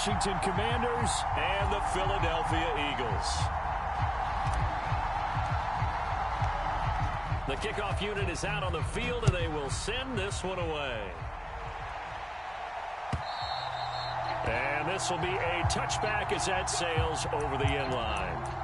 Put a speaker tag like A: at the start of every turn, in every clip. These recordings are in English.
A: Washington Commanders and the Philadelphia Eagles. The kickoff unit is out on the field, and they will send this one away. And this will be a touchback as that sails over the end line.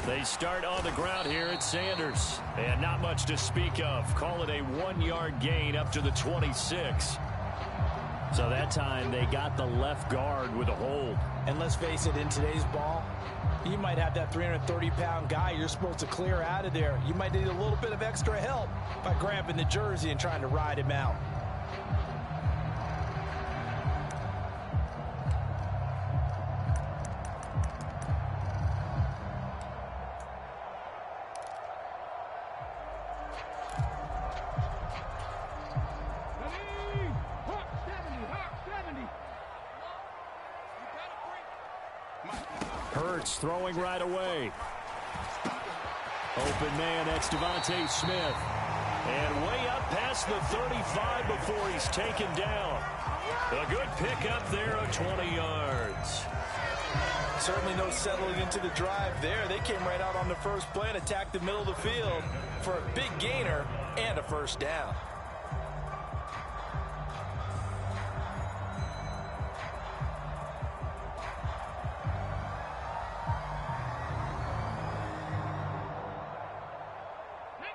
A: They start on the ground here at Sanders. And not much to speak of. Call it a 1-yard gain up to the 26. So that time they got the left guard with a hold.
B: And let's face it, in today's ball, you might have that 330-pound guy you're supposed to clear out of there. You might need a little bit of extra help by grabbing the jersey and trying to ride him out.
A: Hurts throwing right away. Open man, that's Devontae Smith. And way up past the 35 before he's taken down. A good pickup there of 20 yards.
B: Certainly no settling into the drive there. They came right out on the first play and attacked the middle of the field for a big gainer and a first down.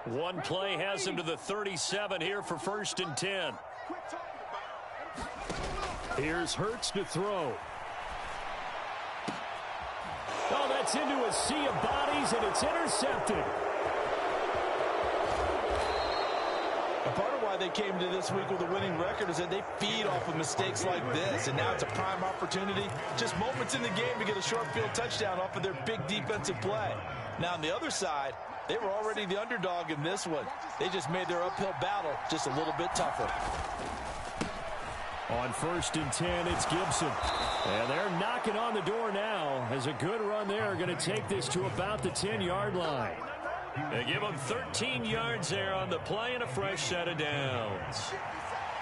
A: One play has him to the 37 here for 1st and 10. Here's Hurts to throw. Oh, that's into a sea of bodies, and it's intercepted.
B: A part of why they came to this week with a winning record is that they feed off of mistakes like this, and now it's a prime opportunity, just moments in the game to get a short field touchdown off of their big defensive play. Now on the other side, they were already the underdog in this one. They just made their uphill battle just a little bit tougher.
A: On 1st and 10, it's Gibson. And they're knocking on the door now as a good run there are going to take this to about the 10-yard line. They give them 13 yards there on the play and a fresh set of downs.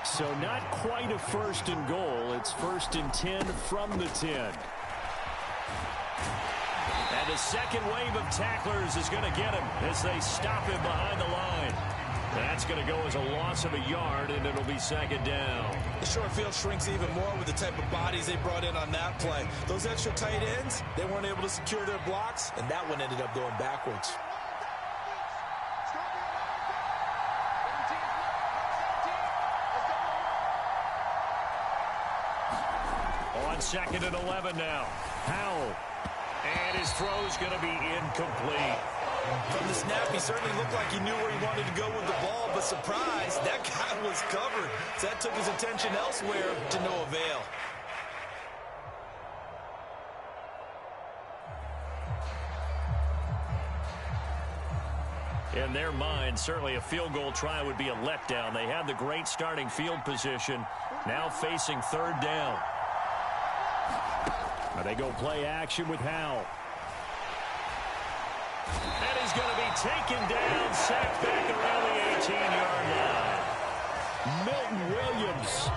A: So not quite a 1st and goal. It's 1st and 10 from the 10. And the second wave of tacklers is going to get him as they stop him behind the line. That's going to go as a loss of a yard, and it'll be 2nd down.
B: The short field shrinks even more with the type of bodies they brought in on that play. Those extra tight ends, they weren't able to secure their blocks, and that one ended up going backwards.
A: On 2nd and 11 now. Howell. And his throw's going to be incomplete.
B: From the snap, he certainly looked like he knew where he wanted to go with the ball, but surprise, that guy was covered. So that took his attention elsewhere to no avail.
A: In their mind, certainly a field goal try would be a letdown. They had the great starting field position, now facing 3rd down. Now they go play action with Howell. And he's going to be taken down, sacked back around the 18-yard line. Milton Williams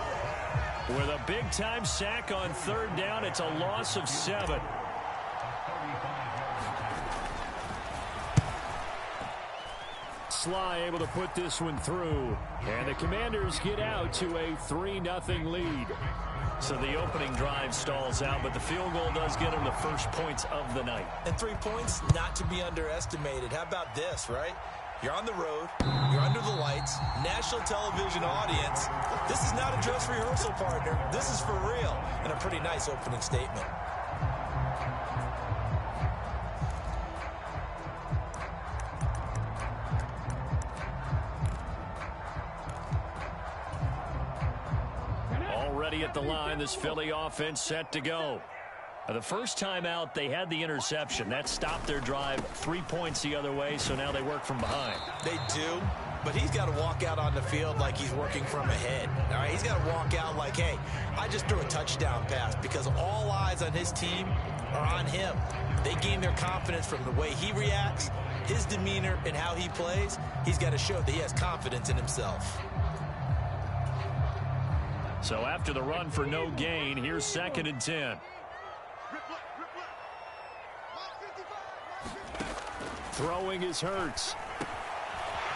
A: with a big-time sack on 3rd down. It's a loss of 7. Sly able to put this one through. And the Commanders get out to a 3-0 lead. So the opening drive stalls out, but the field goal does get them the first points of the night.
B: And 3 points, not to be underestimated. How about this, right? You're on the road, you're under the lights, national television audience. This is not a dress rehearsal, partner. This is for real, and a pretty nice opening statement.
A: Already at the line, this Philly offense set to go. The first time out, they had the interception. That stopped their drive 3 points the other way, so now they work from behind.
B: They do, but he's got to walk out on the field like he's working from ahead. All right, he's got to walk out like, hey, I just threw a touchdown pass, because all eyes on his team are on him. They gain their confidence from the way he reacts, his demeanor, and how he plays. He's got to show that he has confidence in himself.
A: So after the run for no gain, here's 2nd and 10. Throwing is Hurts.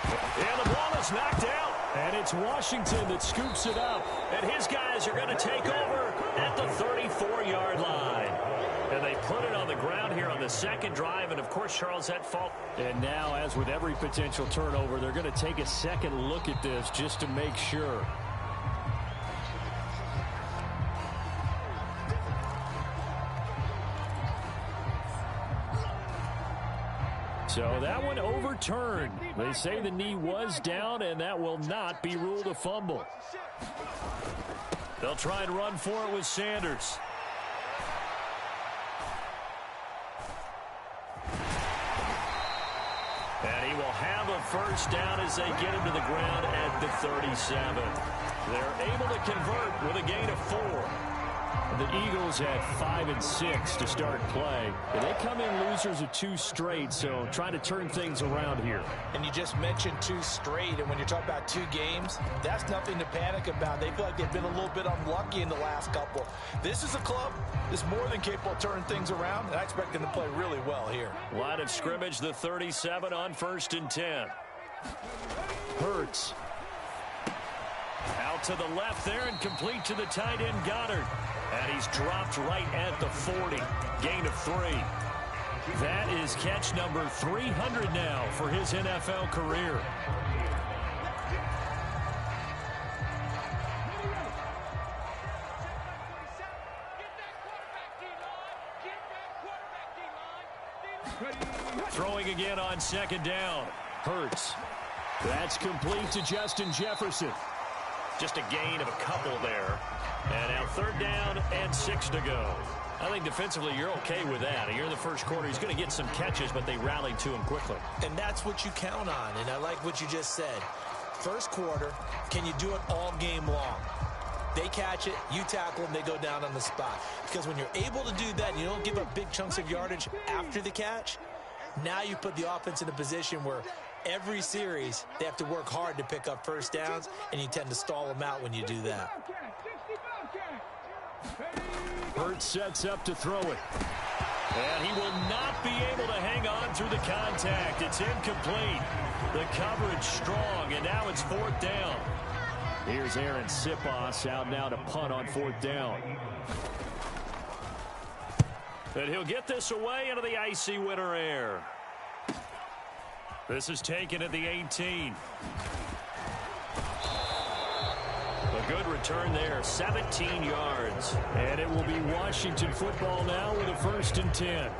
A: And the ball is knocked out. And it's Washington that scoops it up. And his guys are going to take over at the 34-yard line. And they put it on the ground here on the second drive. And, of course, Charles, that fault. And now, as with every potential turnover, they're going to take a second look at this just to make sure. So that one overturned. They say the knee was down, and that will not be ruled a fumble. They'll try and run for it with Sanders. And he will have a first down as they get him to the ground at the 37. They're able to convert with a gain of 4. The Eagles had 5 and 6 to start play. And they come in losers of 2 straight, so trying to turn things around here.
B: And you just mentioned 2 straight, and when you're talking about 2 games, that's nothing to panic about. They feel like they've been a little bit unlucky in the last couple. This is a club that's more than capable of turning things around, and I expect them to play really well here.
A: Line of scrimmage, the 37 on 1st and 10. Hurts. Out to the left there and complete to the tight end, Goddard. And he's dropped right at the 40. Gain of 3. That is catch number 300 now for his NFL career. Throwing again on 2nd down. Hurts. That's complete to Justin Jefferson. Just a gain of a couple there. And now 3rd down and 6 to go. I think defensively you're okay with that. Here in the first quarter, he's going to get some catches, but they rallied to him quickly.
B: And that's what you count on, and I like what you just said. First quarter, can you do it all game long? They catch it, you tackle them, they go down on the spot. Because when you're able to do that and you don't give up big chunks of yardage after the catch, now you put the offense in a position where every series they have to work hard to pick up first downs, and you tend to stall them out when you do that.
A: Hurts sets up to throw it. And he will not be able to hang on through the contact. It's incomplete. The coverage strong, and now it's 4th down. Here's Aaron Sipos out now to punt on 4th down. And he'll get this away into the icy winter air. This is taken at the 18. A good return there, 17 yards. And it will be Washington football now with a 1st and 10.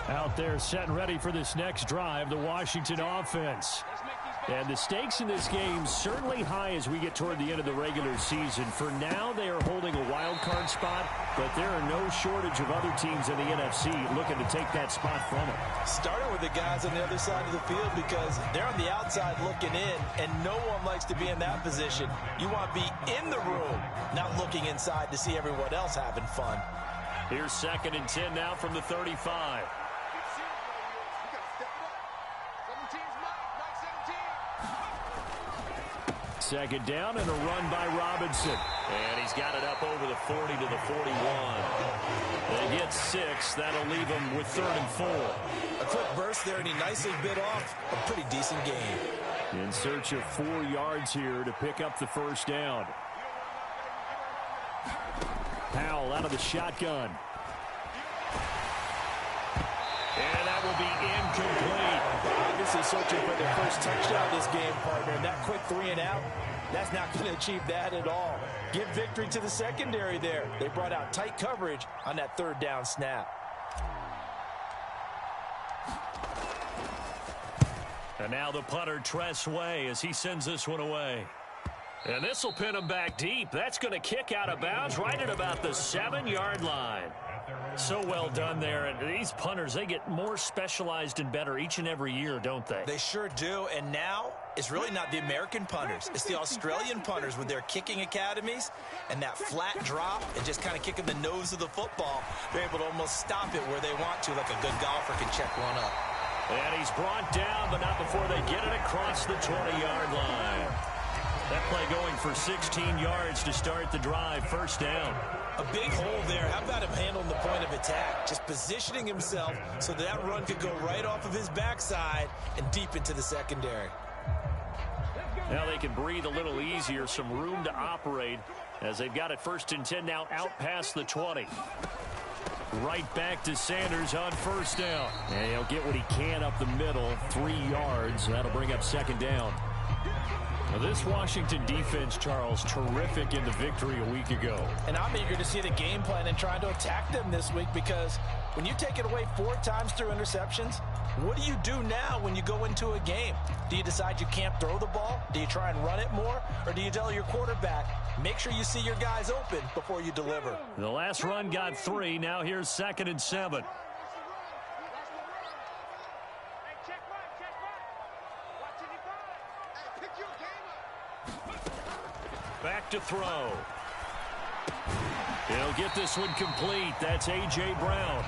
A: Out there set and ready for this next drive, the Washington offense. And the stakes in this game certainly high as we get toward the end of the regular season. For now, they are holding a wild card spot, but there are no shortage of other teams in the NFC looking to take that spot from them.
B: Starting with the guys on the other side of the field, because they're on the outside looking in, and no one likes to be in that position. You want to be in the room, not looking inside to see everyone else having fun.
A: Here's 2nd and 10 now from the 35. Second down and a run by Robinson. And he's got it up over the 40 to the 41. They get 6. That'll leave them with 3rd and 4.
B: A quick burst there, and he nicely bit off a pretty decent gain.
A: In search of 4 yards here to pick up the 1st down. Powell out of the shotgun. And that will be incomplete.
B: Obviously searching for their first touchdown this game, partner. And that quick 3 and out, that's not going to achieve that at all. Give victory to the secondary there. They brought out tight coverage on that 3rd down snap.
A: And now the punter, Tress Way, as he sends this one away. And this will pin him back deep. That's going to kick out of bounds right at about the 7-yard line. So well done there. And these punters, they get more specialized and better each and every year, don't they?
B: They sure do. And now it's really not the American punters. It's the Australian punters with their kicking academies and that flat drop and just kind of kicking the nose of the football. They're able to almost stop it where they want to, like a good golfer can check one up.
A: And he's brought down, but not before they get it across the 20-yard line. That play going for 16 yards to start the drive. First down.
B: A big hole there. How about him handling the point of attack? Just positioning himself so that run could go right off of his backside and deep into the secondary.
A: Now they can breathe a little easier, some room to operate as they've got it 1st and 10 now out past the 20. Right back to Sanders on first down. And he'll get what he can up the middle, 3 yards. That'll bring up second down. Now this Washington defense, Charles, terrific in the victory a week ago.
B: And I'm eager to see the game plan and trying to attack them this week, because when you take it away 4 times through interceptions, what do you do now when you go into a game? Do you decide you can't throw the ball? Do you try and run it more? Or do you tell your quarterback, make sure you see your guys open before you deliver?
A: The last run got 3. Now here's 2nd and 7. Back to throw. He'll get this one complete. That's A.J. Brown.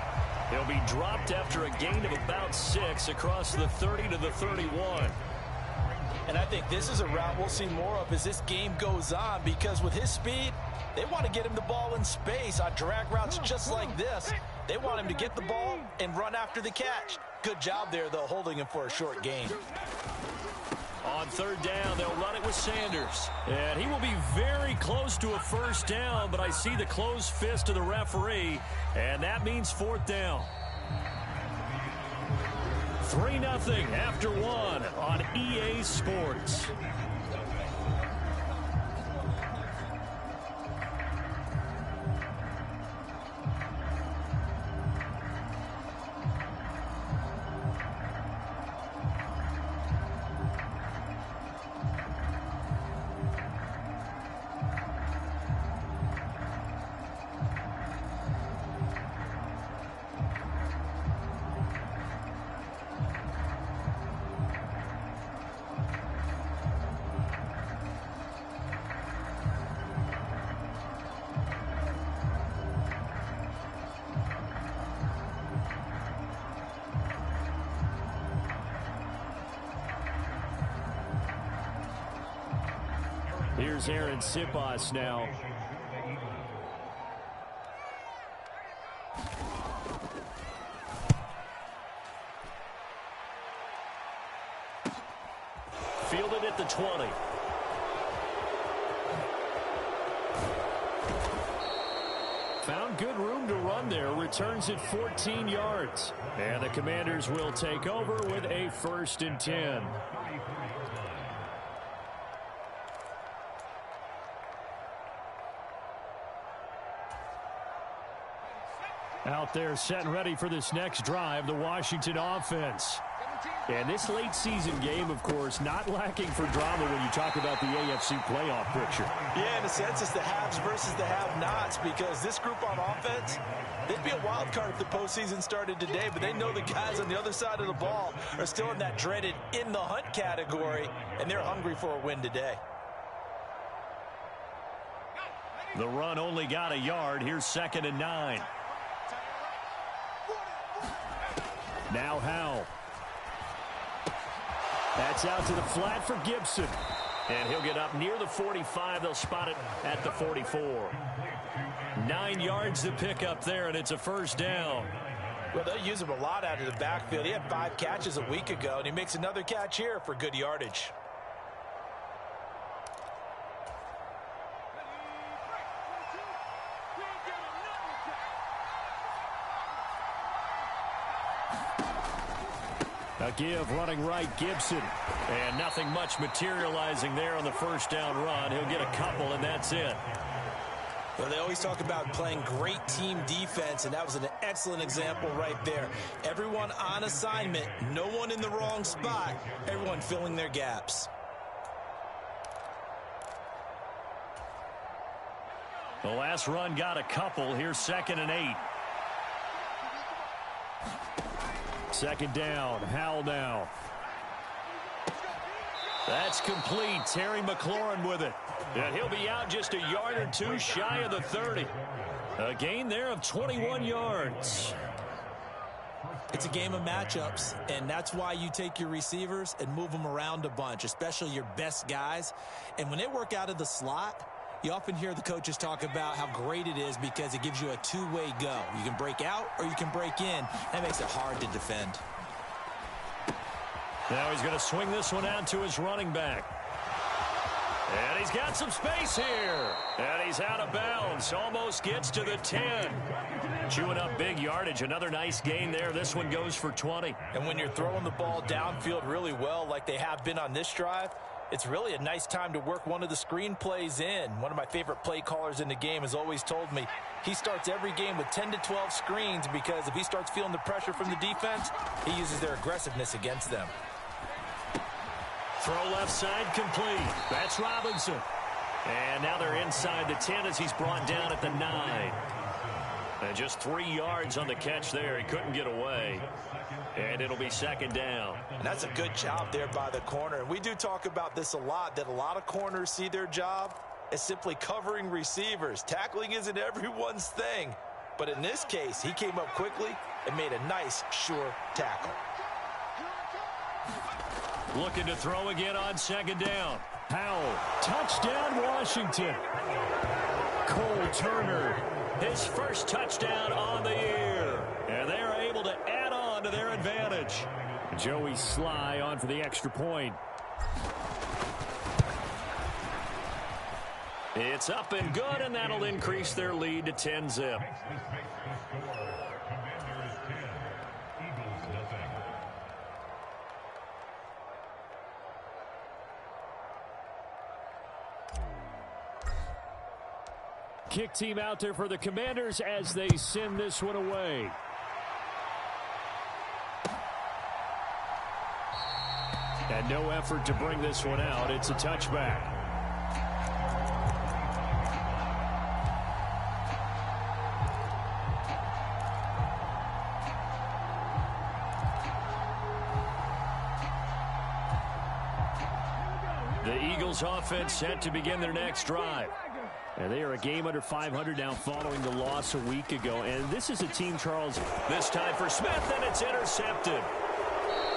A: He'll be dropped after a gain of about 6 across the 30 to the 31.
B: And I think this is a route we'll see more of as this game goes on, because with his speed, they want to get him the ball in space on drag routes just like this. They want him to get the ball and run after the catch. Good job there, though, holding him for a short gain.
A: On 3rd down, they'll run it with Sanders. And he will be very close to a first down, but I see the closed fist of the referee, and that means 4th down. 3-0 after 1 on EA Sports. Here's Aaron Siposs now. Fielded at the 20. Found good room to run there. Returns it 14 yards. And the Commanders will take over with a 1st and 10. Out there set and ready for this next drive, the Washington offense. And this late season game, of course, not lacking for drama when you talk about the AFC playoff picture.
B: Yeah, in a sense, it's the haves versus the have-nots, because this group on offense, they'd be a wild card if the postseason started today, but they know the guys on the other side of the ball are still in that dreaded in the hunt category, and they're hungry for a win today.
A: The run only got a yard. Here's 2nd and 9. Now Howell. That's out to the flat for Gibson. And he'll get up near the 45. They'll spot it at the 44. 9 yards to pick up there, and it's a first down.
B: Well, they'll use him a lot out of the backfield. He had 5 catches a week ago, and he makes another catch here for good yardage.
A: A give running right, Gibson. And nothing much materializing there on the first down run. He'll get a couple, and that's it.
B: Well, they always talk about playing great team defense, and that was an excellent example right there. Everyone on assignment, no one in the wrong spot, everyone filling their gaps.
A: The last run got a couple. Here's 2nd and 8. Second down. Howell now. That's complete. Terry McLaurin with it. And he'll be out just a yard or two shy of the 30. A gain there of 21 yards.
B: It's a game of matchups, and that's why you take your receivers and move them around a bunch, especially your best guys. And when they work out of the slot, you often hear the coaches talk about how great it is because it gives you a two-way go. You can break out or you can break in. That makes it hard to defend.
A: Now he's going to swing this one out to his running back. And he's got some space here. And he's out of bounds. Almost gets to the 10. Chewing up big yardage. Another nice gain there. This one goes for 20.
B: And when you're throwing the ball downfield really well like they have been on this drive, it's really a nice time to work one of the screen plays in. One of my favorite play callers in the game has always told me he starts every game with 10 to 12 screens because if he starts feeling the pressure from the defense, he uses their aggressiveness against them.
A: Throw left side complete. That's Robinson. And now they're inside the 10 as he's brought down at the 9. And just 3 yards on the catch there. He couldn't get away. And it'll be 2nd down.
B: And that's a good job there by the corner. And we do talk about this a lot, that a lot of corners see their job as simply covering receivers. Tackling isn't everyone's thing. But in this case, he came up quickly and made a nice, sure tackle.
A: Looking to throw again on 2nd down. Howell, touchdown Washington. Cole Turner, his first touchdown on the year. And they're able to add on to their advantage. Joey Sly on for the extra point. It's up and good, and that'll increase their lead to 10-zip. Kick team out there for the Commanders as they send this one away. And no effort to bring this one out. It's a touchback. The Eagles offense set to begin their next drive. And they are a game under 500 now following the loss a week ago. And this is a team, Charles, this time for Smith, and it's intercepted.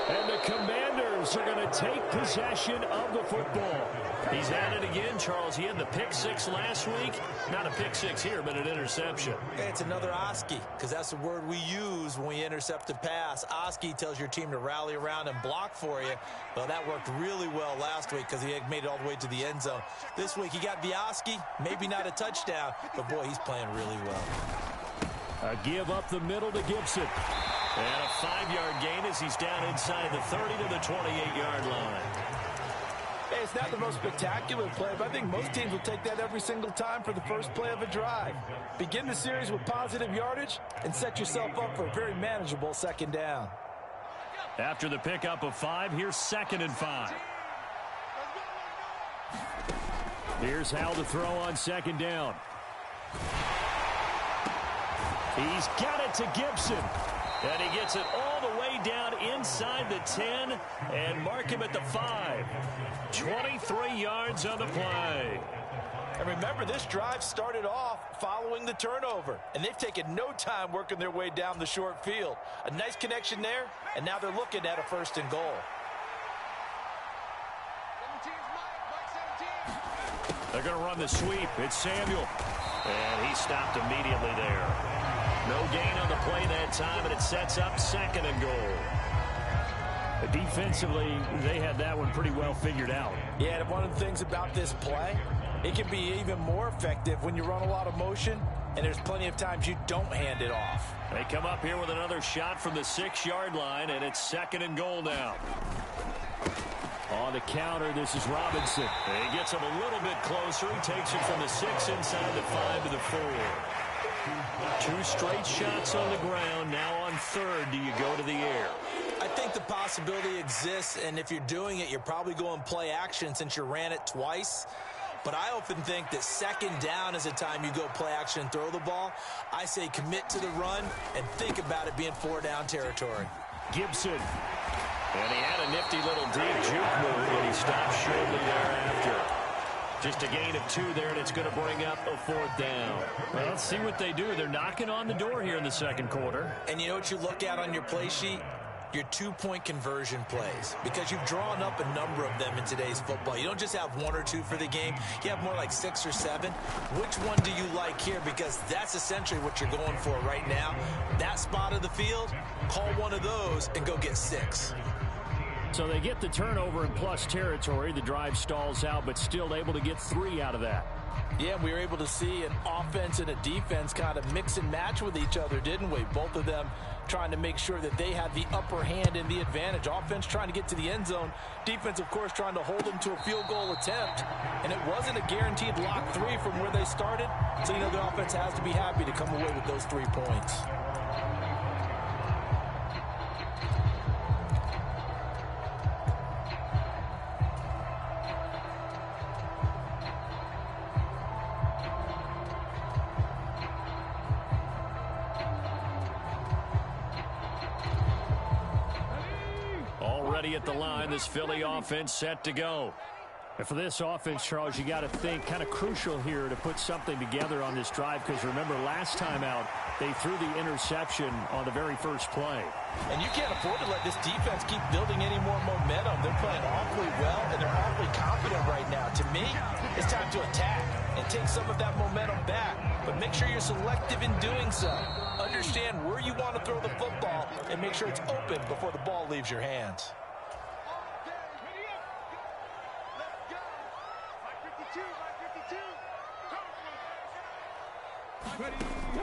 A: And the Commanders are going to take possession of the football. He's at it again, Charles. He had the pick six last week. Not a pick six here, but an interception.
B: It's another Oski, because that's the word we use when we intercept a pass. Oski tells your team to rally around and block for you. Well, that worked really well last week because he had made it all the way to the end zone. This week he got the Oski, maybe not a touchdown, but boy, he's playing really well.
A: A give up the middle to Gibson. And a 5-yard gain as he's down inside the 30 to the 28-yard line.
B: Hey, it's not the most spectacular play, but I think most teams will take that every single time for the first play of a drive. Begin the series with positive yardage and set yourself up for a very manageable 2nd down.
A: After the pickup of 5, here's 2nd and 5. Here's Howell to throw on 2nd down. He's got it to Gibson. And he gets it all the way down inside the 10 and mark him at the 5. 23 yards on the play.
B: And remember, this drive started off following the turnover, and they've taken no time working their way down the short field. A nice connection there, and now they're looking at a 1st and goal.
A: They're going to run the sweep. It's Samuel. And he stopped immediately there. No gain on the play that time, and it sets up 2nd and goal. Defensively, they had that one pretty well figured out.
B: Yeah, and one of the things about this play, it can be even more effective when you run a lot of motion, and there's plenty of times you don't hand it off.
A: They come up here with another shot from the 6-yard line, and it's 2nd and goal now. On the counter, this is Robinson. He gets him a little bit closer. He takes it from the 6 inside the 5 to the 4. 2 straight shots on the ground. Now on third, do you go to the air?
B: I think the possibility exists, and if you're doing it, you're probably going play action since you ran it twice. But I often think that second down is a time you go play action and throw the ball. I say commit to the run and think about it being 4-down territory.
A: Gibson. And he had a nifty little deep juke move, and he stopped shortly thereafter. Just a gain of 2 there, and it's going to bring up a 4th down. Well, let's see what they do. They're knocking on the door here in the second quarter.
B: And you know what you look at on your play sheet? Your 2-point conversion plays, because you've drawn up a number of them in today's football. You don't just have 1 or 2 for the game. You have more like 6 or 7. Which one do you like here? Because that's essentially what you're going for right now. That spot of the field, call one of those and go get 6.
A: So they get the turnover in plus territory. The drive stalls out, but still able to get 3 out of that.
B: Yeah, we were able to see an offense and a defense kind of mix and match with each other, didn't we? Both of them trying to make sure that they had the upper hand and the advantage. Offense trying to get to the end zone. Defense, of course, trying to hold them to a field goal attempt. And it wasn't a guaranteed lock 3 from where they started. So, you know, the offense has to be happy to come away with those 3 points.
A: At the line, this Philly offense set to go. And for this offense, Charles, you got to think kind of crucial here to put something together on this drive, because remember last time out they threw the interception on the very first play.
B: And you can't afford to let this defense keep building any more momentum. They're playing awfully well, and they're awfully confident right now. To me, it's time to attack and take some of that momentum back. But make sure you're selective in doing so. Understand where you want to throw the football and make sure it's open before the ball leaves your hands.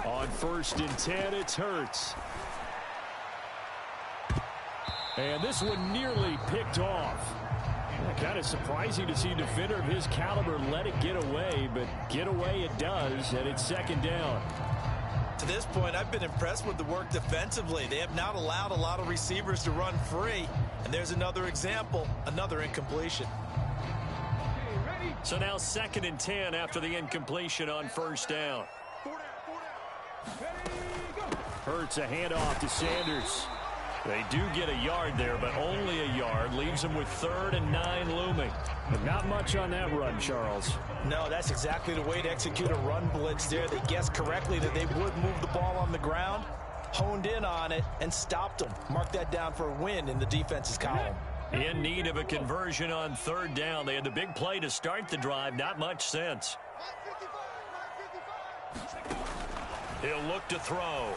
A: On 1st and 10, it's Hurts. And this one nearly picked off. Kind of surprising to see a defender of his caliber let it get away, but get away it does, and it's 2nd down.
B: To this point, I've been impressed with the work defensively. They have not allowed a lot of receivers to run free. And there's another example, another incompletion.
A: So now 2nd and 10 after the incompletion on 1st down. Hurts a handoff to Sanders. They do get a yard there, but only a yard. Leaves them with 3rd and 9 looming. But not much on that run, Charles.
B: No, that's exactly the way to execute a run blitz there. They guessed correctly that they would move the ball on the ground, honed in on it, and stopped them. Mark that down for a win in the defense's column.
A: In need of a conversion on 3rd down. They had the big play to start the drive. Not much sense. He'll look to throw.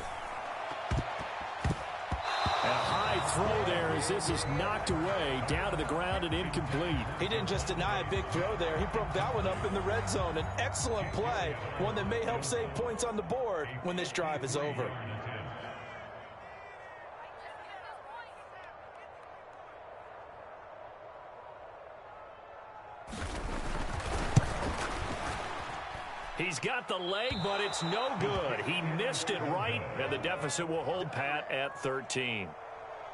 A: A high throw there as this is knocked away, down to the ground and incomplete.
B: He didn't just deny a big throw there. He broke that one up in the red zone. An excellent play, one that may help save points on the board when this drive is over.
A: He's got the leg, but it's no good. He missed it right, and the deficit will hold pat at 13.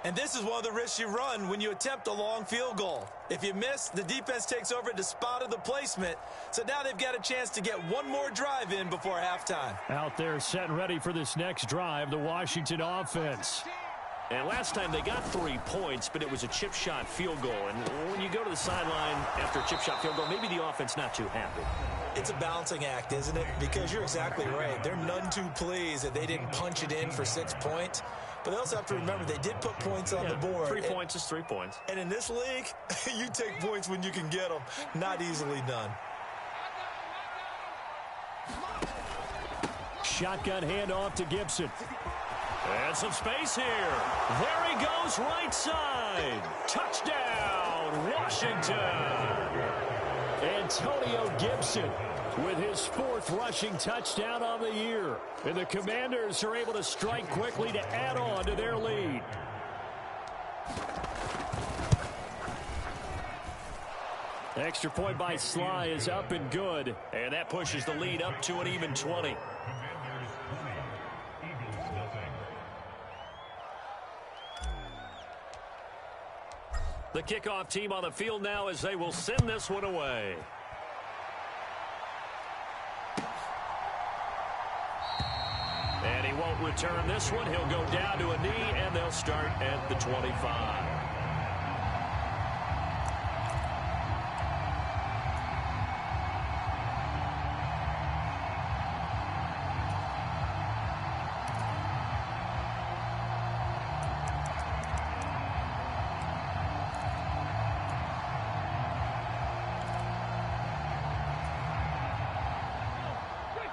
B: And this is one of the risks you run when you attempt a long field goal. If you miss, the defense takes over to spot of the placement. So now they've got a chance to get one more drive in before halftime.
A: Out there set and ready for this next drive, the Washington offense. And last time they got 3 points, but it was a chip shot field goal. And when you go to the sideline after a chip shot field goal, maybe the offense not too happy.
B: It's a balancing act, isn't it? Because you're exactly right. They're none too pleased that they didn't punch it in for 6 points. But they also have to remember they did put points on the board.
A: 3 points is 3 points.
B: And in this league, you take points when you can get them. Not easily done.
A: Shotgun handoff to Gibson. And some space here. There he goes, right side. Touchdown, Washington. Antonio Gibson with his 4th rushing touchdown on the year. And the Commanders are able to strike quickly to add on to their lead. Extra point by Sly is up and good. And that pushes the lead up to an even 20. The kickoff team on the field now as they will send this one away. And he won't return this one. He'll go down to a knee, and they'll start at the 25.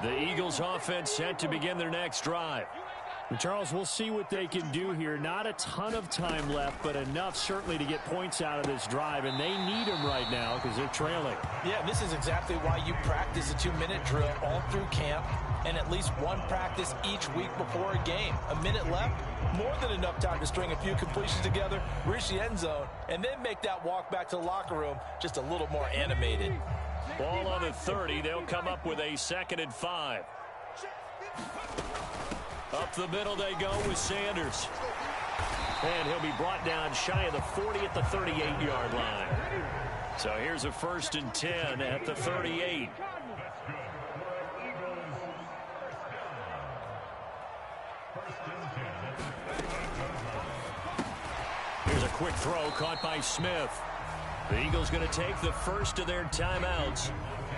A: The Eagles offense set to begin their next drive.
C: And Charles, we'll see what they can do here. Not a ton of time left, but enough certainly to get points out of this drive, and they need them right now because they're trailing.
B: Yeah, this is exactly why you practice a 2-minute drill all through camp and at least one practice each week before a game. A minute left, more than enough time to string a few completions together, reach the end zone, and then make that walk back to the locker room just a little more animated.
A: Ball on the 30. They'll come up with a 2nd and 5. Up the middle they go with Sanders. And he'll be brought down shy of the 40 at the 38-yard line. So here's a 1st and 10 at the 38. Here's a quick throw caught by Smith. The Eagles going to take the first of their timeouts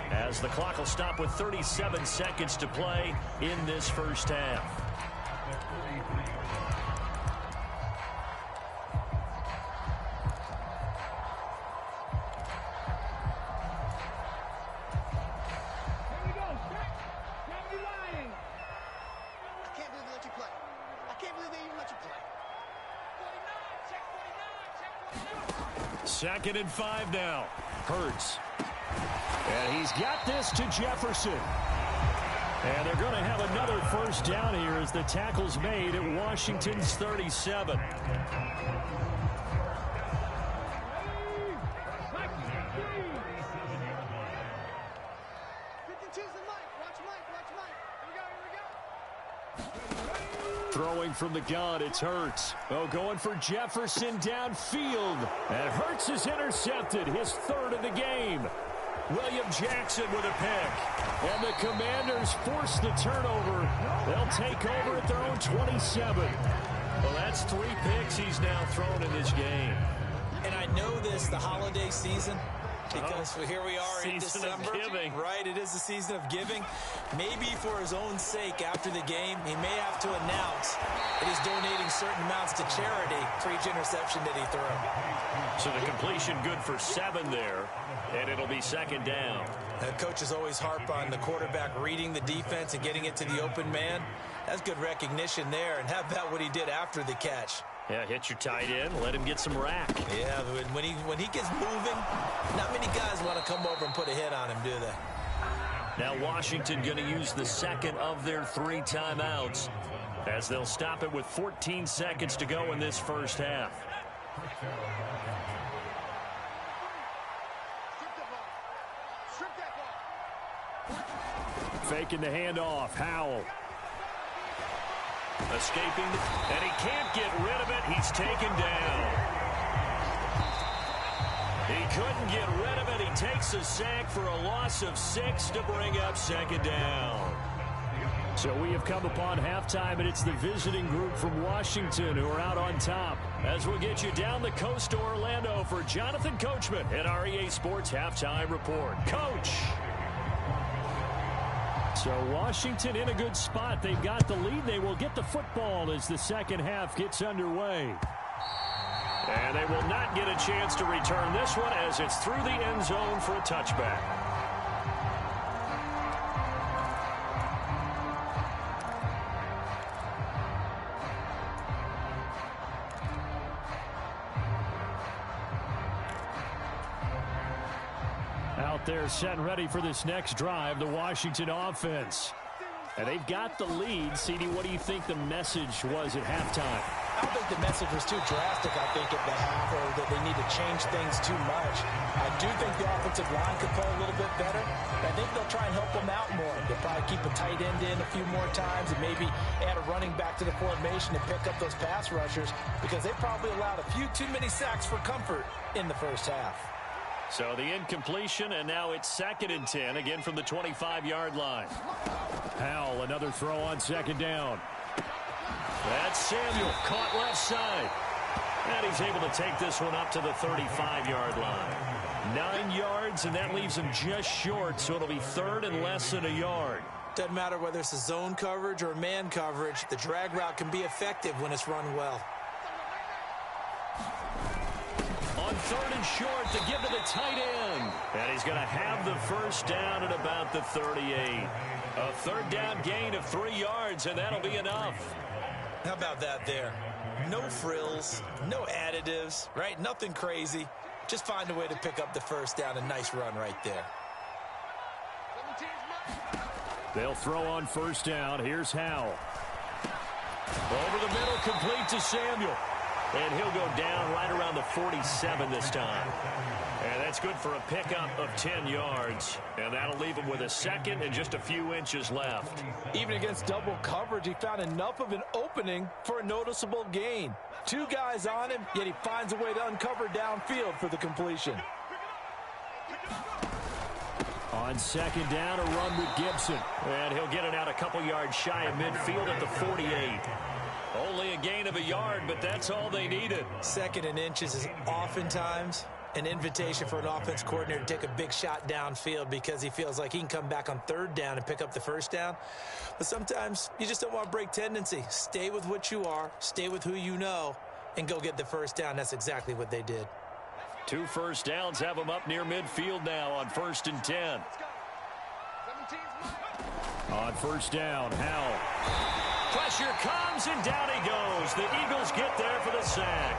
A: as the clock will stop with 37 seconds to play in this first half. Second and 5 now. Hurts. And he's got this to Jefferson. And they're going to have another first down here as the tackle's made at Washington's 37. Throwing from the gun, it's Hurts. Oh, going for Jefferson downfield. And Hurts is intercepted, his 3rd of the game. William Jackson with a pick. And the Commanders force the turnover. They'll take over at their own 27. Well, that's 3 picks he's now thrown in this game.
B: And I know this, the holiday season, because here we are in December.
A: Giving.
B: Right, it is the season of giving. Maybe for his own sake after the game, he may have to announce that he's donating certain amounts to charity for each interception that he threw.
A: So the completion good for 7 there, and it'll be 2nd down.
B: Coaches always harp on the quarterback reading the defense and getting it to the open man. That's good recognition there, and how about what he did after the catch?
A: Yeah, hit your tight end, let him get some rack.
B: Yeah, when he gets moving, not many guys want to come over and put a hit on him, do they?
A: Now Washington going to use the 2nd of their 3 timeouts as they'll stop it with 14 seconds to go in this first half.
C: Faking the handoff, Howell.
A: Escaping, and he can't get rid of it. He's taken down. He couldn't get rid of it. He takes a sack for a loss of 6 to bring up 2nd down.
C: So we have come upon halftime, and it's the visiting group from Washington who are out on top.
A: As we'll get you down the coast to Orlando for Jonathan Coachman at our EA Sports Halftime Report. Coach!
C: So Washington in a good spot. They've got the lead. They will get the football as the second half gets underway.
A: And they will not get a chance to return this one as it's through the end zone for a touchback.
C: Out there set and ready for this next drive, the Washington offense. And they've got the lead. CD, what do you think the message was at halftime?
B: I don't think the message was too drastic, I think, at the half, or that they need to change things too much. I do think the offensive line could play a little bit better. I think they'll try and help them out more. They'll probably keep a tight end in a few more times and maybe add a running back to the formation and pick up those pass rushers, because they probably allowed a few too many sacks for comfort in the first half.
A: So the incompletion, and now it's 2nd and 10, again from the 25-yard line.
C: Howell, another throw on 2nd down.
A: That's Samuel, caught left side. And he's able to take this one up to the 35-yard line. 9 yards, and that leaves him just short, so it'll be 3rd and less than a yard.
D: Doesn't matter whether it's a zone coverage or man coverage, the drag route can be effective when it's run well.
A: On 3rd and short, to give to the tight end. And he's going to have the first down at about the 38. A 3rd down gain of 3 yards, and that'll be enough.
D: How about that there? No frills, no additives, right? Nothing crazy. Just find a way to pick up the first down. A nice run right there.
C: They'll throw on 1st down. Here's Howell.
A: Over the middle, complete to Samuel. And he'll go down right around the 47 this time. And that's good for a pickup of 10 yards. And that'll leave him with a 2nd and just a few inches left.
B: Even against double coverage, he found enough of an opening for a noticeable gain. 2 guys on him, yet he finds a way to uncover downfield for the completion.
C: On 2nd down, a run with Gibson.
A: And he'll get it out a couple yards shy of midfield at the 48. Only a gain of a yard, but that's all they needed.
D: 2nd and inches is oftentimes an invitation for an offense coordinator to take a big shot downfield because he feels like he can come back on 3rd down and pick up the first down. But sometimes you just don't want to break tendency. Stay with what you are, stay with who you know, and go get the first down. That's exactly what they did.
A: 2 first downs have them up near midfield now on 1st and 10.
C: On 1st down, Howell.
A: Pressure comes, and down he goes. The Eagles get there for the sack.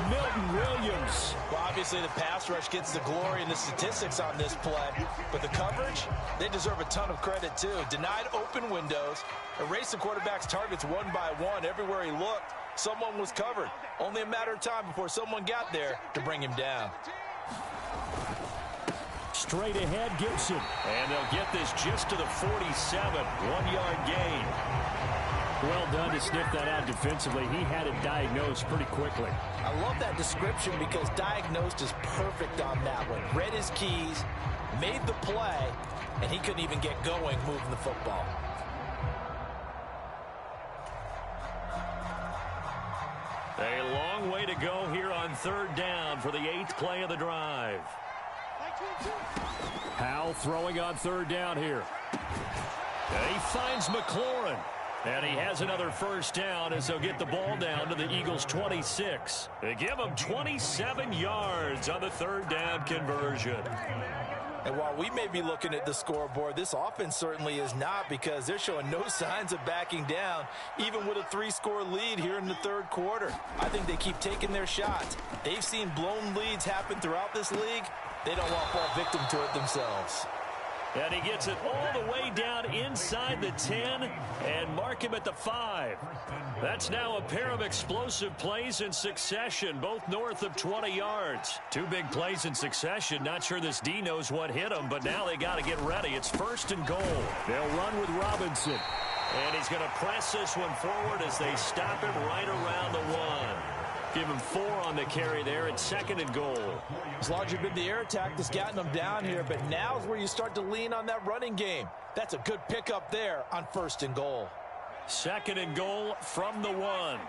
C: Milton Williams.
B: Well, obviously the pass rush gets the glory and the statistics on this play, but the coverage, they deserve a ton of credit too. Denied open windows, erased the quarterback's targets one by one. Everywhere he looked, someone was covered. Only a matter of time before someone got there to bring him down.
C: Straight ahead, Gibson.
A: And they'll get this just to the 47. 1-yard gain.
C: Well done to sniff that out defensively. He had it diagnosed pretty quickly.
B: I love that description because diagnosed is perfect on that one. Read his keys, made the play, and he couldn't even get going moving the football.
A: A long way to go here on 3rd down for the 8th play of the drive.
C: Howell throwing on 3rd down here.
A: And he finds McLaurin. And he has another first down as they'll get the ball down to the Eagles' 26. They give him 27 yards on the 3rd down conversion.
B: And while we may be looking at the scoreboard, this offense certainly is not, because they're showing no signs of backing down, even with a 3-score lead here in the 3rd quarter. I think they keep taking their shots. They've seen blown leads happen throughout this league. They don't want to fall victim to it themselves.
A: And he gets it all the way down inside the 10 and mark him at the 5. That's now a pair of explosive plays in succession, both north of 20 yards. 2 big plays in succession. Not sure this D knows what hit him, but now they got to get ready. It's 1st and goal.
C: They'll run with Robinson.
A: And he's going to press this one forward as they stop him right around the 1. Give him 4 on the carry there at 2nd and goal.
B: As long as you've been the air attack that's gotten them down here, but now's where you start to lean on that running game. That's a good pickup there on 1st and goal.
A: 2nd and goal from the 1.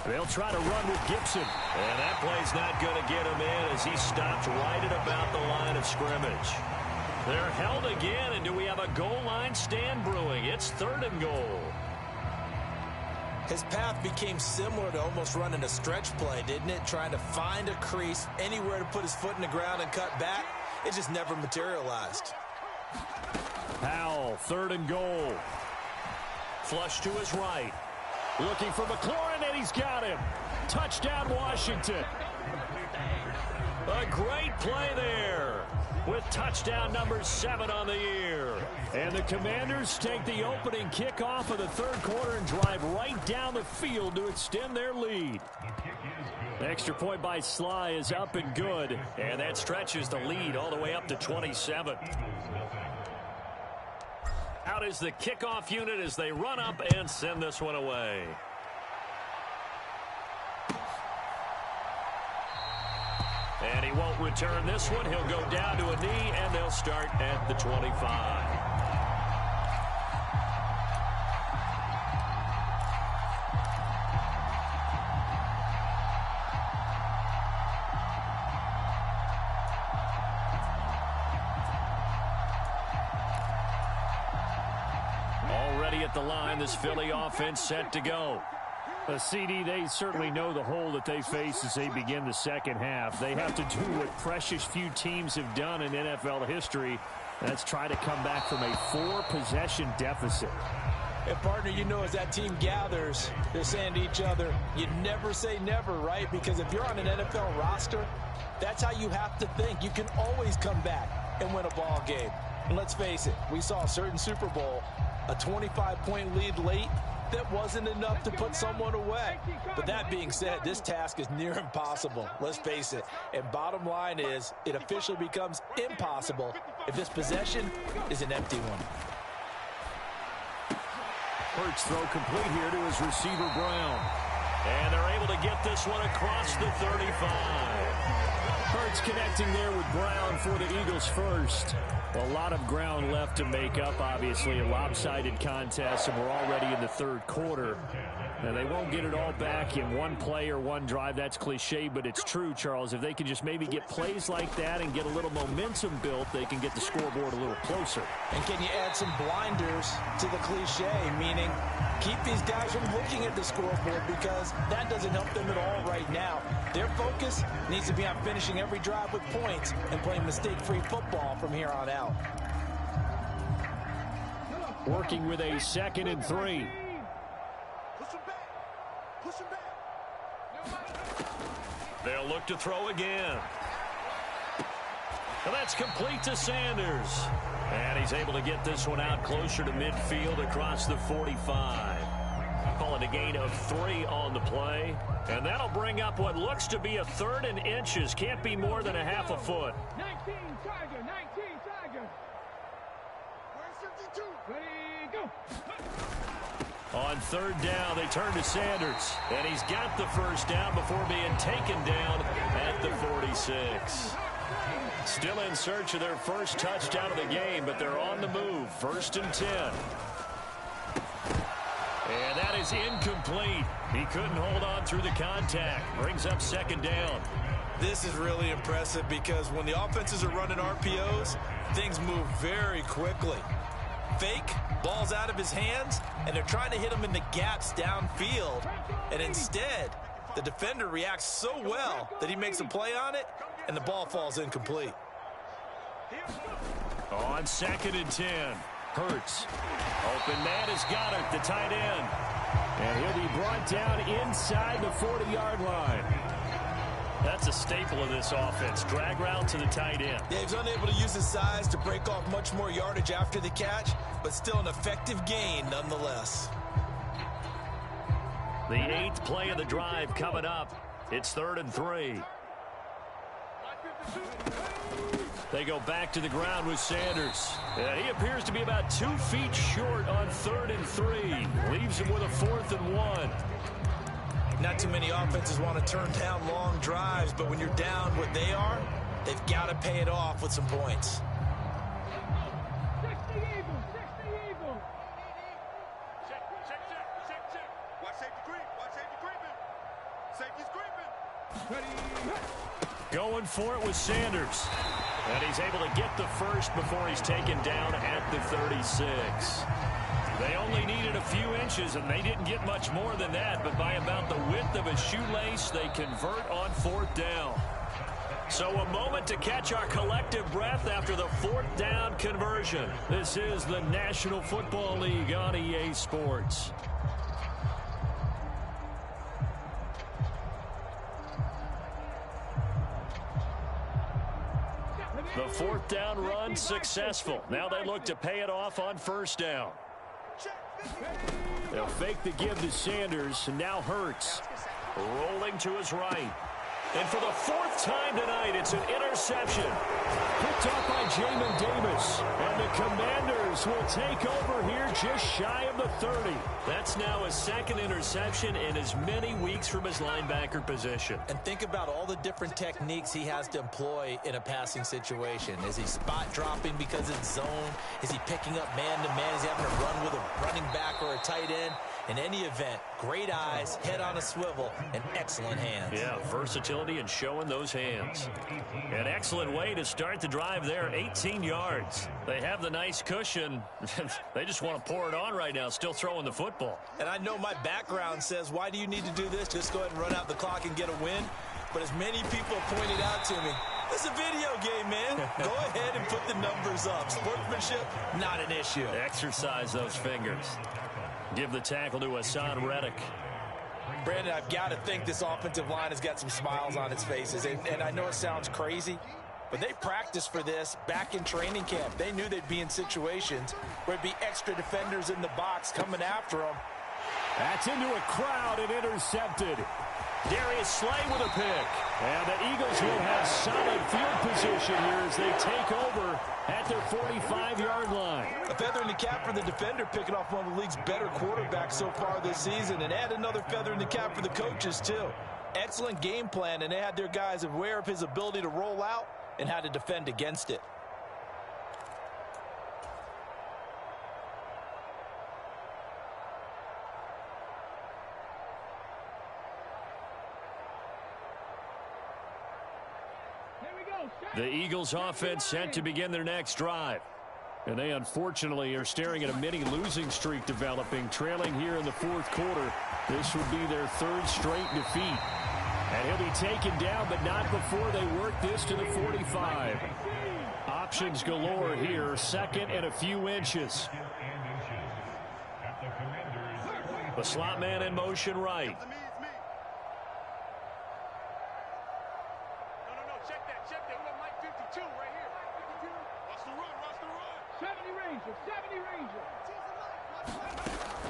C: They'll try to run with Gibson.
A: And that play's not going to get him in as he stopped right at about the line of scrimmage. They're held again, and do we have a goal line stand brewing? It's 3rd and goal.
D: His path became similar to almost running a stretch play, didn't it? Trying to find a crease, anywhere to put his foot in the ground and cut back. It just never materialized.
C: Howell, 3rd and goal.
A: Flush to his right.
C: Looking for McLaurin, and he's got him. Touchdown, Washington.
A: A great play there with touchdown number 7 on the year.
C: And the Commanders take the opening kickoff of the third quarter and drive right down the field to extend their lead. Extra point by Sly is up and good.
A: And that stretches the lead all the way up to 27. Out is the kickoff unit as they run up and send this one away. And he won't return this one. He'll go down to a knee, and they'll start at the 25. Already at the line, this Philly offense set to go.
C: A CD, they certainly know the hole that they face as they begin the second half. They have to do what precious few teams have done in NFL history. That's try to come back from a 4-possession deficit.
D: And, partner, you know, as that team gathers, they're saying to each other, you never say never, right? Because if you're on an NFL roster, that's how you have to think. You can always come back and win a ball game. And let's face it, we saw a certain Super Bowl, a 25-point lead late. That wasn't enough to put someone away. But that being said, this task is near impossible. Let's face it. And bottom line is, it officially becomes impossible if this possession is an empty one.
C: Hurts throw complete here to his receiver, Brown.
A: And they're able to get this one across the 35.
C: Hurts connecting there with Brown for the Eagles first. A lot of ground left to make up, obviously. A lopsided contest, and we're already in the third quarter. And they won't get it all back in one play or one drive. That's cliche, but it's true, Charles. If they can just maybe get plays like that and get a little momentum built, they can get the scoreboard a little closer.
D: And can you add some blinders to the cliche, meaning keep these guys from looking at the scoreboard, because that doesn't help them at all right now. Their focus needs to be on finishing every drive with points and playing mistake-free football from here on out.
C: Working with a 2nd and 3.
A: They'll look to throw again. And that's complete to Sanders. And he's able to get this one out closer to midfield across the 45. Call it a gain of 3 on the play. And that'll bring up what looks to be a 3rd and inches. Can't be more than a half a foot.
E: 19 Tiger, 19 Tiger. Where's 52? Ready, go.
A: On 3rd down, they turn to Sanders. And he's got the first down before being taken down at the 46. Still in search of their first touchdown of the game, but they're on the move. 1st and 10. And that is incomplete. He couldn't hold on through the contact. Brings up 2nd down.
D: This is really impressive because when the offenses are running RPOs, things move very quickly. Fake, ball's out of his hands, and they're trying to hit him in the gaps downfield. And instead, the defender reacts so well that he makes a play on it, and the ball falls incomplete.
A: On 2nd and 10, Hurts. Open man has got it, the tight end.
C: And he'll be brought down inside the 40-yard line.
A: That's a staple of this offense. Drag route to the tight end.
D: Yeah, he's unable to use his size to break off much more yardage after the catch, but still an effective gain nonetheless.
A: The 8th play of the drive coming up. It's 3rd and 3. They go back to the ground with Sanders. He appears to be about 2 feet short on 3rd and 3. Leaves him with a 4th and 1.
D: Not too many offenses want to turn down long drives, but when you're down what they are, they've got to pay it off with some points.
E: 60 Eagles, 60 Eagles.
F: Check. Watch safety creep. Watch safety creeping. Safety's creeping.
E: Ready.
A: Going for it with Sanders. And he's able to get the first before he's taken down at the 36. They only needed a few inches, and they didn't get much more than that, but by about the width of a shoelace, they convert on 4th down. So a moment to catch our collective breath after the 4th down conversion. This is the National Football League on EA Sports. The fourth down run successful. Now they look to pay it off on first down.
C: They'll fake the give to Sanders, and now Hurts.
A: Rolling to his right. And for the fourth time tonight, it's an interception.
C: Picked off by Jamin Davis. And the Commanders will take over here just shy of the 30.
A: That's now his second interception in as many weeks from his linebacker position.
D: And think about all the different techniques he has to employ in a passing situation. Is he spot dropping because it's zone? Is he picking up man-to-man? Is he having to run with a running back or a tight end? In any event, great eyes, head on a swivel, and excellent hands.
A: Yeah, versatility and showing those hands. An excellent way to start the drive there, 18 yards. They have the nice cushion. They just want to pour it on right now, still throwing the football.
D: And I know my background says, why do you need to do this? Just go ahead and run out the clock and get a win. But as many people pointed out to me, it's a video game, man. Go ahead and put the numbers up. Sportsmanship, not an issue.
A: Exercise those fingers. Give the tackle to Hassan Reddick.
D: Brandon, I've got to think this offensive line has got some smiles on its faces. And I know it sounds crazy, but they practiced for this back in training camp. They knew they'd be in situations where it'd be extra defenders in the box coming after them.
C: That's into a crowd and intercepted.
A: Darius Slay with a pick.
C: And the Eagles will have solid field position here as they take over at their 45-yard line.
B: A feather in the cap for the defender, picking off one of the league's better quarterbacks so far this season, and add another feather in the cap for the coaches, too. Excellent game plan, and they had their guys aware of his ability to roll out and how to defend against it.
C: The Eagles offense set to begin their next drive. And they unfortunately are staring at a mini losing streak developing, trailing here in the fourth quarter. This would be their third straight defeat. And he'll be taken down, but not before they work this to the 45. Options galore here, second and a few inches.
A: The slot man in motion right.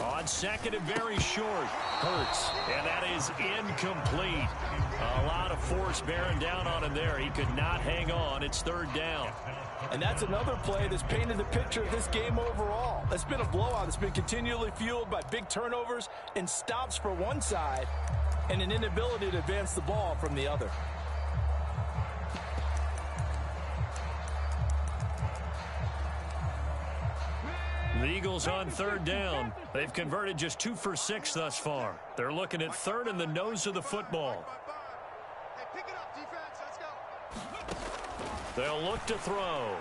A: On second and very short. Hurts. And that is incomplete. A lot of force bearing down on him there. He could not hang on. It's third down.
B: And that's another play that's painted the picture of this game overall. It's been a blowout. It's been continually fueled by big turnovers and stops for one side and an inability to advance the ball from the other.
A: The Eagles on third down. They've converted just 2 for 6 thus far. They're looking at third in the nose of the football.
F: Hey, pick it up, defense. Let's go.
A: They'll look to throw.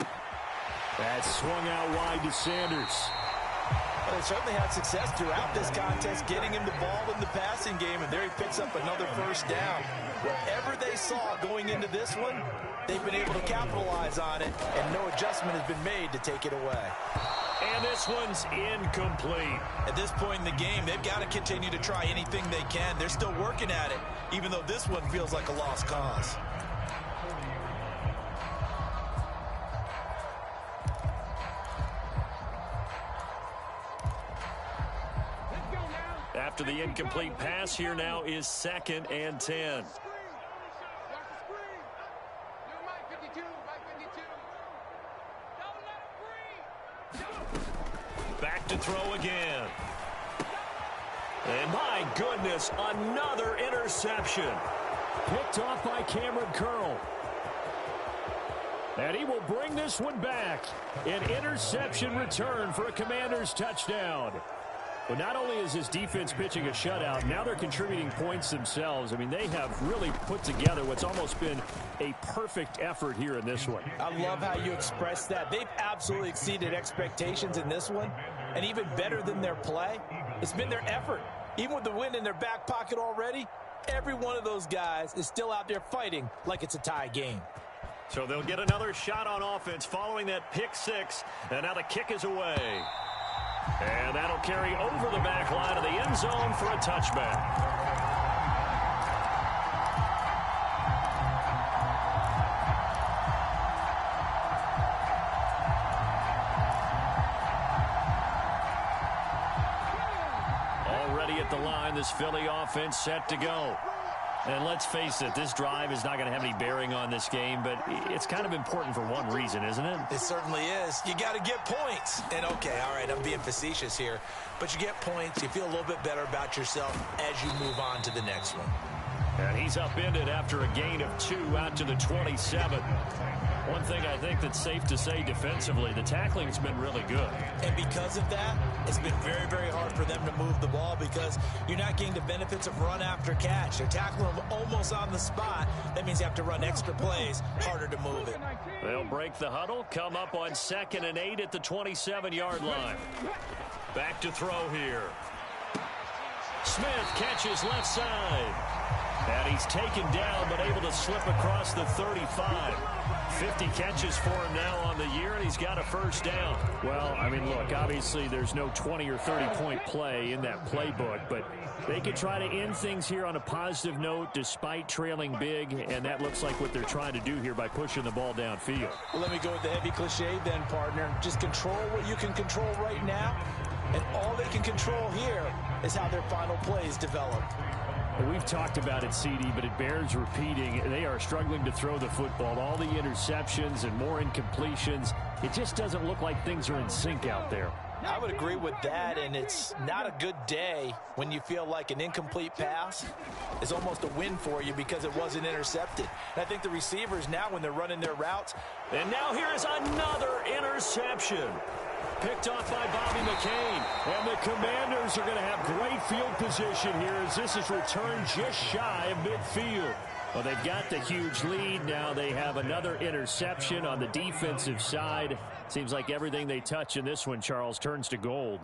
C: That swung out wide to Sanders.
B: Well, they certainly had success throughout this contest, getting him the ball in the passing game, and there he picks up another first down. Whatever they saw going into this one, they've been able to capitalize on it, and no adjustment has been made to take it away.
A: And this one's incomplete.
D: At this point in the game, they've got to continue to try anything they can. They're still working at it, even though this one feels like a lost cause.
A: After the incomplete pass, here now is 2nd and 10. Back to throw again. And my goodness, another interception.
C: Picked off by Cameron Curl. And he will bring this one back. An interception return for a Commanders touchdown. But not only is his defense pitching a shutout, now they're contributing points themselves. I mean, they have really put together what's almost been a perfect effort here in this one.
B: I love how you express that. They've absolutely exceeded expectations in this one, and even better than their play, it's been their effort. Even with the win in their back pocket already, every one of those guys is still out there fighting like it's a tie game.
A: So they'll get another shot on offense following that pick 6, and now the kick is away. And that'll carry over the back line of the end zone for a touchback. line. This Philly offense set to go. And let's face it, this drive is not going to have any bearing on this game, but it's kind of important for one reason, isn't it?
D: It certainly is. You got to get points. And, okay, all right, I'm being facetious here, but you get points. You feel a little bit better about yourself as you move on to the next one.
A: And he's upended after a gain of 2 out to the 27. One thing I think that's safe to say defensively, the tackling's been really good.
D: And because of that, it's been very, very hard for them to move the ball because you're not getting the benefits of run after catch. They're tackling them almost on the spot. That means you have to run extra plays, harder to move it.
A: They'll break the huddle, come up on 2nd and 8 at the 27-yard line. Back to throw here. Smith catches left side. And he's taken down but able to slip across the 35. 50 catches for him now on the year, and he's got a first down. Well, I mean, look, obviously there's no 20 or 30-point play in that playbook, but they could try to end things here on a positive note despite trailing big, and that looks like what they're trying to do here by pushing the ball downfield.
D: Well, let me go with the heavy cliche then, partner. Just control what you can control right now, and all they can control here is how their final plays develop.
A: We've talked about it, CD, but it bears repeating. They are struggling to throw the football. All the interceptions and more incompletions. It just doesn't look like things are in sync out there.
D: I would agree with that, and it's not a good day when you feel like an incomplete pass is almost a win for you because it wasn't intercepted. And I think the receivers now, when they're running their routes.
A: And now here is another interception. Picked off by Bobby McCain. And the Commanders are going to have great field position here as this is returned just shy of midfield. Well, they've got the huge lead. Now they have another interception on the defensive side. Seems like everything they touch in this one, Charles, turns to gold.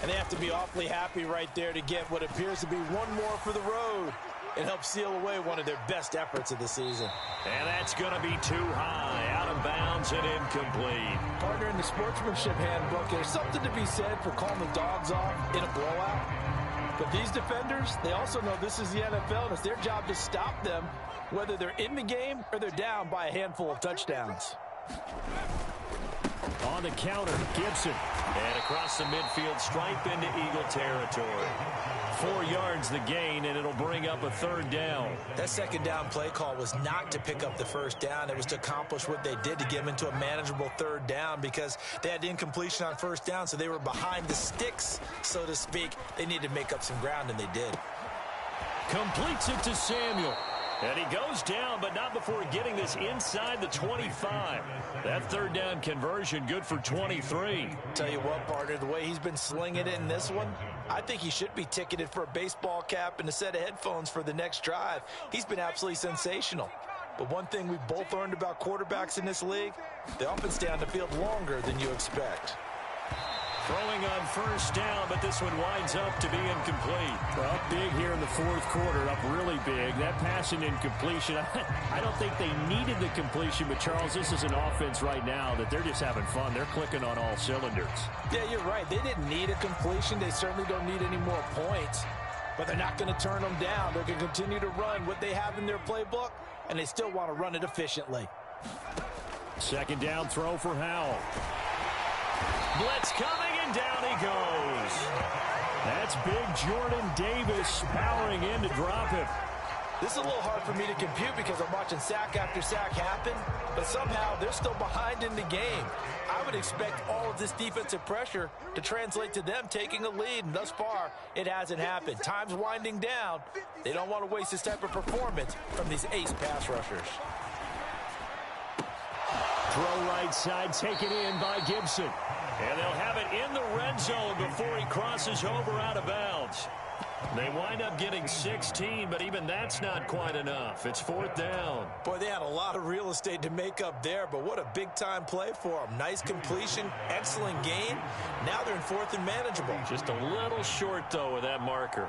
D: And they have to be awfully happy right there to get what appears to be one more for the road and help seal away one of their best efforts of the season.
A: And that's going to be too high, out of bounds and incomplete.
D: Partner, in the sportsmanship handbook, there's something to be said for calling the dogs off in a blowout. But these defenders, they also know this is the NFL, and it's their job to stop them, whether they're in the game or they're down by a handful of touchdowns.
A: On the counter, Gibson. And across the midfield stripe into Eagle territory. 4 yards the gain, and it'll bring up a 3rd down.
D: That 2nd down play call was not to pick up the 1st down. It was to accomplish what they did to get them into a manageable 3rd down because they had incompletion on 1st down, so they were behind the sticks, so to speak. They needed to make up some ground, and they did.
A: Completes it to Samuel. And he goes down, but not before getting this inside the 25. That 3rd down conversion good for 23.
D: Tell you what, partner, the way he's been slinging it in this one, I think he should be ticketed for a baseball cap and a set of headphones for the next drive. He's been absolutely sensational. But one thing we've both learned about quarterbacks in this league, they often stay on the field longer than you expect.
A: Throwing on 1st down, but this one winds up to be incomplete.
C: Well, up big here in the 4th quarter, up really big. That pass and incompletion, I don't think they needed the completion, but Charles, this is an offense right now that they're just having fun. They're clicking on all cylinders.
D: Yeah, you're right. They didn't need a completion. They certainly don't need any more points, but they're not going to turn them down. They're going to continue to run what they have in their playbook, and they still want to run it efficiently.
C: 2nd down throw for Howell.
A: Blitz coming, and down he goes.
C: That's big Jordan Davis powering in to drop him.
D: This is a little hard for me to compute because I'm watching sack after sack happen, but somehow they're still behind in the game. I would expect all of this defensive pressure to translate to them taking a lead, and thus far, it hasn't happened. Time's winding down. They don't want to waste this type of performance from these ace pass rushers.
C: Throw right side, taken in by Gibson.
A: And they'll have it in the red zone before he crosses over out of bounds. They wind up getting 16, but even that's not quite enough. It's 4th down.
D: Boy, they had a lot of real estate to make up there, but what a big-time play for them. Nice completion, excellent gain. Now they're in 4th and manageable.
A: Just a little short, though, with that marker.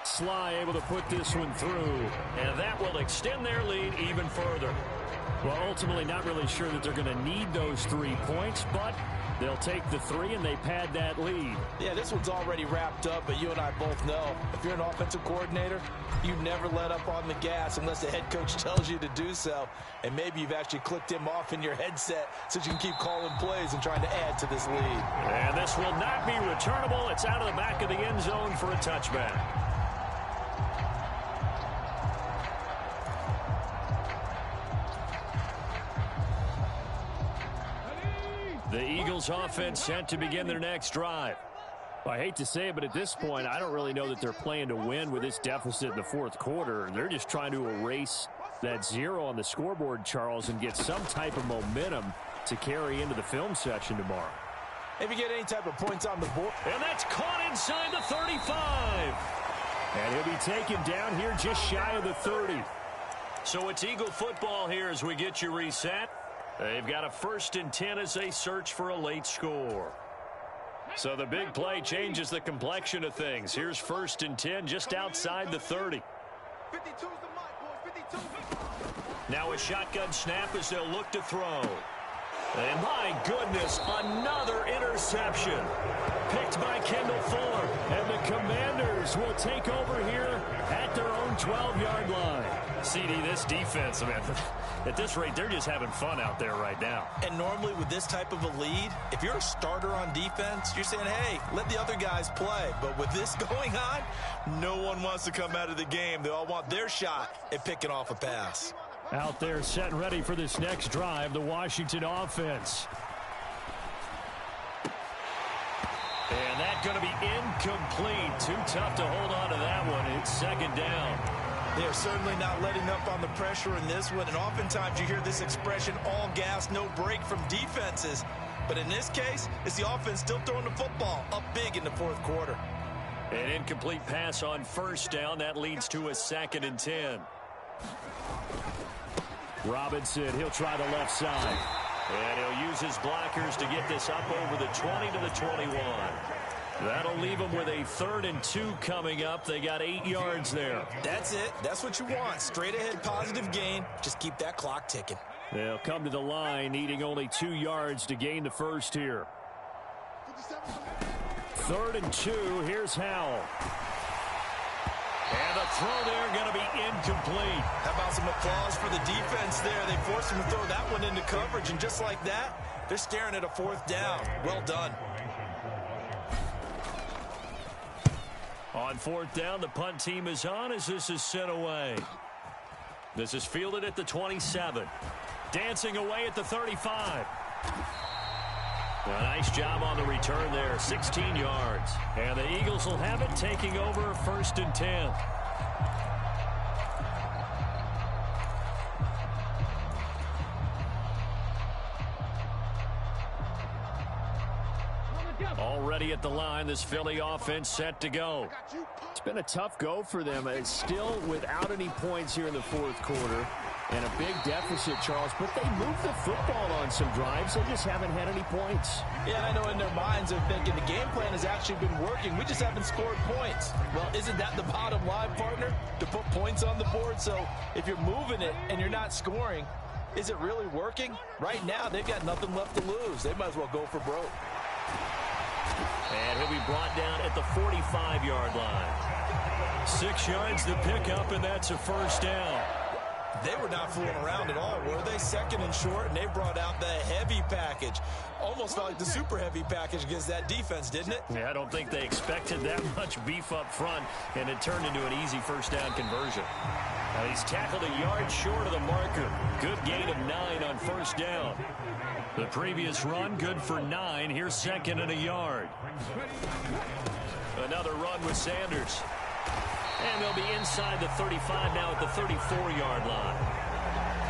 C: Sly able to put this one through.
A: And that will extend their lead even further.
C: Well, ultimately not really sure that they're going to need those 3 points, but They'll take the 3, and they pad that lead.
B: Yeah, this one's already wrapped up, but you and I both know if you're an offensive coordinator, you never let up on the gas unless the head coach tells you to do so. And maybe you've actually clicked him off in your headset so you can keep calling plays and trying to add to this lead.
A: And this will not be returnable. It's out of the back of the end zone for a touchback. The Eagles offense set to begin their next drive.
C: I hate to say it, but at this point, I don't really know that they're playing to win with this deficit in the fourth quarter. They're just trying to erase that 0 on the scoreboard, Charles, and get some type of momentum to carry into the film session tomorrow.
B: If you get any type of points on the board.
A: And that's caught inside the 35.
C: And he'll be taken down here just shy of the 30.
A: So it's Eagle football here as we get you reset. They've got a 1st and 10 as they search for a late score. So the big play changes the complexion of things. Here's 1st and 10 just outside the 30.
F: 52's the mark, boys. 52.
A: Now a shotgun snap as they'll look to throw. And my goodness, another interception. Picked by Kendall Fuller.
C: And the Commanders will take over here at their own 12-yard line.
A: CD, this defense, man, at this rate, they're just having fun out there right now.
B: And normally with this type of a lead, if you're a starter on defense, you're saying, hey, let the other guys play. But with this going on, no one wants to come out of the game. They all want their shot at picking off a pass.
C: Out there set and ready for this next drive, the Washington offense.
A: And that's going to be incomplete. Too tough to hold on to that one. It's 2nd down.
B: They're certainly not letting up on the pressure in this one. And oftentimes you hear this expression, all gas, no break from defenses. But in this case, it's the offense still throwing the football up big in the fourth quarter.
A: An incomplete pass on 1st down. That leads to a 2nd and 10.
C: Robinson, he'll try the left side.
A: And he'll use his blockers to get this up over the 20 to the 21. That'll leave them with a 3rd and 2 coming up. They got 8 yards there.
B: That's it. That's what you want. Straight ahead positive gain. Just keep that clock ticking.
C: They'll come to the line, needing only 2 yards to gain the first here. 3rd and 2. Here's Howell.
A: And the throw there going to be incomplete.
B: How about some applause for the defense there? They forced him to throw that one into coverage, and just like that, they're staring at a 4th down. Well done.
A: On 4th down, the punt team is on as this is sent away. This is fielded at the 27. Dancing away at the 35. A nice job on the return there, 16 yards. And the Eagles will have it, taking over 1st and 10. Already at the line, this Philly offense set to go.
C: It's been a tough go for them. It's still without any points here in the fourth quarter. And a big deficit, Charles, but they moved the football on some drives. They just haven't had any points.
B: Yeah, and I know in their minds they're thinking the game plan has actually been working. We just haven't scored points. Well, isn't that the bottom line, partner? To put points on the board. So if you're moving it and you're not scoring, is it really working? Right now, they've got nothing left to lose. They might as well go for broke.
A: And he'll be brought down at the 45-yard line. 6 yards to pick up, and that's a 1st down.
B: They were not fooling around at all, were they? 2nd and short, and they brought out the heavy package. Almost felt like the super heavy package against that defense, didn't it?
A: Yeah, I don't think they expected that much beef up front, and it turned into an easy 1st down conversion. Now he's tackled a yard short of the marker. Good gain of 9 on 1st down. The previous run, good for 9. Here's 2nd and a yard. Another run with Sanders. And they'll be inside the 35 now at the 34-yard line.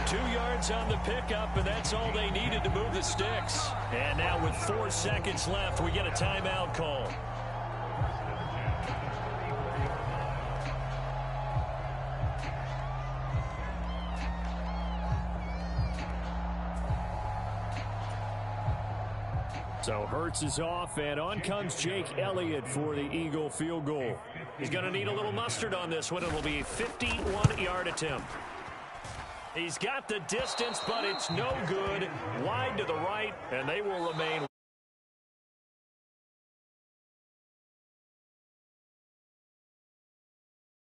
A: 2 yards on the pickup, and that's all they needed to move the sticks. And now with 4 seconds left, we get a timeout call.
C: So Hurts is off, and on comes Jake Elliott for the Eagle field goal.
A: He's going to need a little mustard on this one. It will be a 51-yard attempt. He's got the distance, but it's no good. Wide to the right, and they will remain